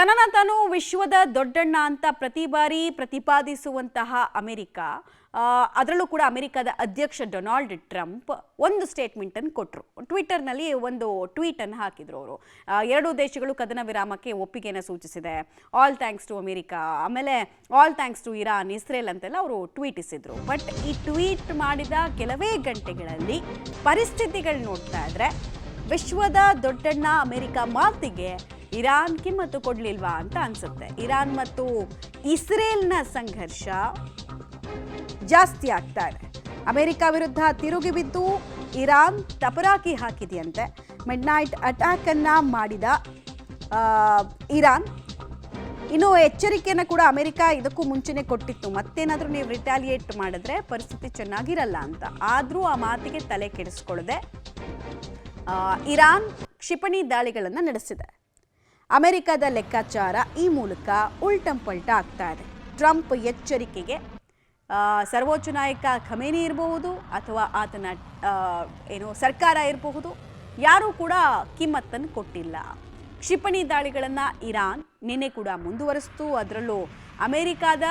ತನ್ನನ್ನು ತಾನು ವಿಶ್ವದ ದೊಡ್ಡಣ್ಣ ಅಂತ ಪ್ರತಿ ಬಾರಿ ಪ್ರತಿಪಾದಿಸುವಂತಹ ಅಮೆರಿಕ, ಅದರಲ್ಲೂ ಕೂಡ ಅಮೆರಿಕದ ಅಧ್ಯಕ್ಷ ಡೊನಾಲ್ಡ್ ಟ್ರಂಪ್ ಒಂದು ಸ್ಟೇಟ್ಮೆಂಟ್ ಅನ್ನು ಕೊಟ್ಟರು. ಟ್ವಿಟರ್ನಲ್ಲಿ ಒಂದು ಟ್ವೀಟ್ ಅನ್ನು ಹಾಕಿದ್ರು ಅವರು. ಎರಡೂ ದೇಶಗಳು ಕದನ ವಿರಾಮಕ್ಕೆ ಒಪ್ಪಿಗೆಯನ್ನು ಸೂಚಿಸಿದೆ, ಆಲ್ ಥ್ಯಾಂಕ್ಸ್ ಟು ಅಮೆರಿಕಾ, ಆಮೇಲೆ all thanks to Iran, Israel ಅಂತೆಲ್ಲ ಅವರು ಟ್ವೀಟಿಸಿದ್ರು. ಬಟ್ ಈ ಟ್ವೀಟ್ ಮಾಡಿದ ಕೆಲವೇ ಗಂಟೆಗಳಲ್ಲಿ ಪರಿಸ್ಥಿತಿಗಳು ನೋಡ್ತಾ ಇದ್ರೆ ವಿಶ್ವದ ದೊಡ್ಡಣ್ಣ ಅಮೆರಿಕ ಮಾತಿಗೆ ಇರಾನ್ ಕಿಮ್ಮತ್ತು ಕೊಡ್ಲಿಲ್ವಾ ಅಂತ ಅನ್ಸುತ್ತೆ. ಇರಾನ್ ಮತ್ತು ಇಸ್ರೇಲ್ನ ಸಂಘರ್ಷ ಜಾಸ್ತಿ ಆಗ್ತಾ ಇದೆ. ಅಮೆರಿಕ ವಿರುದ್ಧ ತಿರುಗಿ ಬಿದ್ದು ಇರಾನ್ ತಪರಾಕಿ ಹಾಕಿದೆಯಂತೆ. ಮಿಡ್ ನೈಟ್ ಅಟ್ಯಾಕ್ ಅನ್ನ ಮಾಡಿದ ಇರಾನ್ ಇನ್ನು ಎಚ್ಚರಿಕೆಯನ್ನು ಕೂಡ ಅಮೆರಿಕ ಇದಕ್ಕೂ ಮುಂಚೆನೆ ಕೊಟ್ಟಿತ್ತು, ಮತ್ತೇನಾದ್ರೂ ನೀವು ರಿಟಾಲಿಯೇಟ್ ಮಾಡಿದ್ರೆ ಪರಿಸ್ಥಿತಿ ಚೆನ್ನಾಗಿರಲ್ಲ ಅಂತ. ಆದ್ರೂ ಆ ಮಾತಿಗೆ ತಲೆ ಕೆಡಿಸ್ಕೊಳ್ಳದೆ ಇರಾನ್ ಕ್ಷಿಪಣಿ ದಾಳಿಗಳನ್ನು ನಡೆಸಿದೆ. ಅಮೆರಿಕದ ಲೆಕ್ಕಾಚಾರ ಈ ಮೂಲಕ ಉಲ್ಟಂಪಲ್ಟ ಆಗ್ತಾ ಇದೆ. ಟ್ರಂಪ್ ಎಚ್ಚರಿಕೆಗೆ ಸರ್ವೋಚ್ಚ ನಾಯಕ ಖಮೇನಿ ಇರಬಹುದು ಅಥವಾ ಆತನ ಸರ್ಕಾರ ಇರಬಹುದು, ಯಾರೂ ಕೂಡ ಕಿಮ್ಮತ್ತನ್ನು ಕೊಟ್ಟಿಲ್ಲ. ಕ್ಷಿಪಣಿ ದಾಳಿಗಳನ್ನು ಇರಾನ್ ನಿನ್ನೆ ಕೂಡ ಮುಂದುವರಿಸಿತು. ಅದರಲ್ಲೂ ಅಮೆರಿಕದ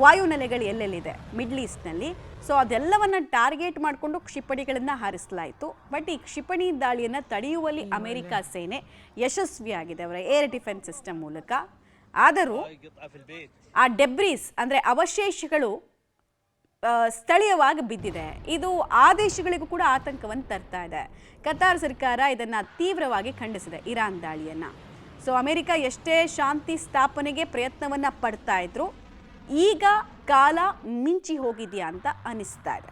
ವಾಯುನೆಲೆಗಳು ಎಲ್ಲೆಲ್ಲಿದೆ ಮಿಡ್ಲ್ ಈಸ್ಟ್ನಲ್ಲಿ, ಸೊ ಅದೆಲ್ಲವನ್ನು ಟಾರ್ಗೆಟ್ ಮಾಡಿಕೊಂಡು ಕ್ಷಿಪಣಿಗಳನ್ನು ಹಾರಿಸಲಾಯಿತು. ಬಟ್ ಈ ಕ್ಷಿಪಣಿ ದಾಳಿಯನ್ನು ತಡೆಯುವಲ್ಲಿ ಅಮೆರಿಕ ಸೇನೆ ಯಶಸ್ವಿಯಾಗಿದೆ ಅವರ ಏರ್ ಡಿಫೆನ್ಸ್ ಸಿಸ್ಟಮ್ ಮೂಲಕ. ಆದರೂ ಆ ಡೆಬ್ರೀಸ್ ಅಂದರೆ ಅವಶೇಷಗಳು ಸ್ಥಳೀಯವಾಗಿ ಬಿದ್ದಿದೆ. ಇದು ಆ ದೇಶಗಳಿಗೂ ಕೂಡ ಆತಂಕವನ್ನು ತರ್ತಾ ಇದೆ. ಕತಾರ್ ಸರ್ಕಾರ ಇದನ್ನು ತೀವ್ರವಾಗಿ ಖಂಡಿಸಿದೆ, ಇರಾನ್ ದಾಳಿಯನ್ನು. ಸೊ ಅಮೆರಿಕ ಎಷ್ಟೇ ಶಾಂತಿ ಸ್ಥಾಪನೆಗೆ ಪ್ರಯತ್ನವನ್ನು ಪಡ್ತಾ ಇದ್ರು, ಈಗ ಕಾಲ ಮಿಂಚಿ ಹೋಗಿದೆಯಾ ಅಂತ ಅನಿಸ್ತಾ ಇದೆ.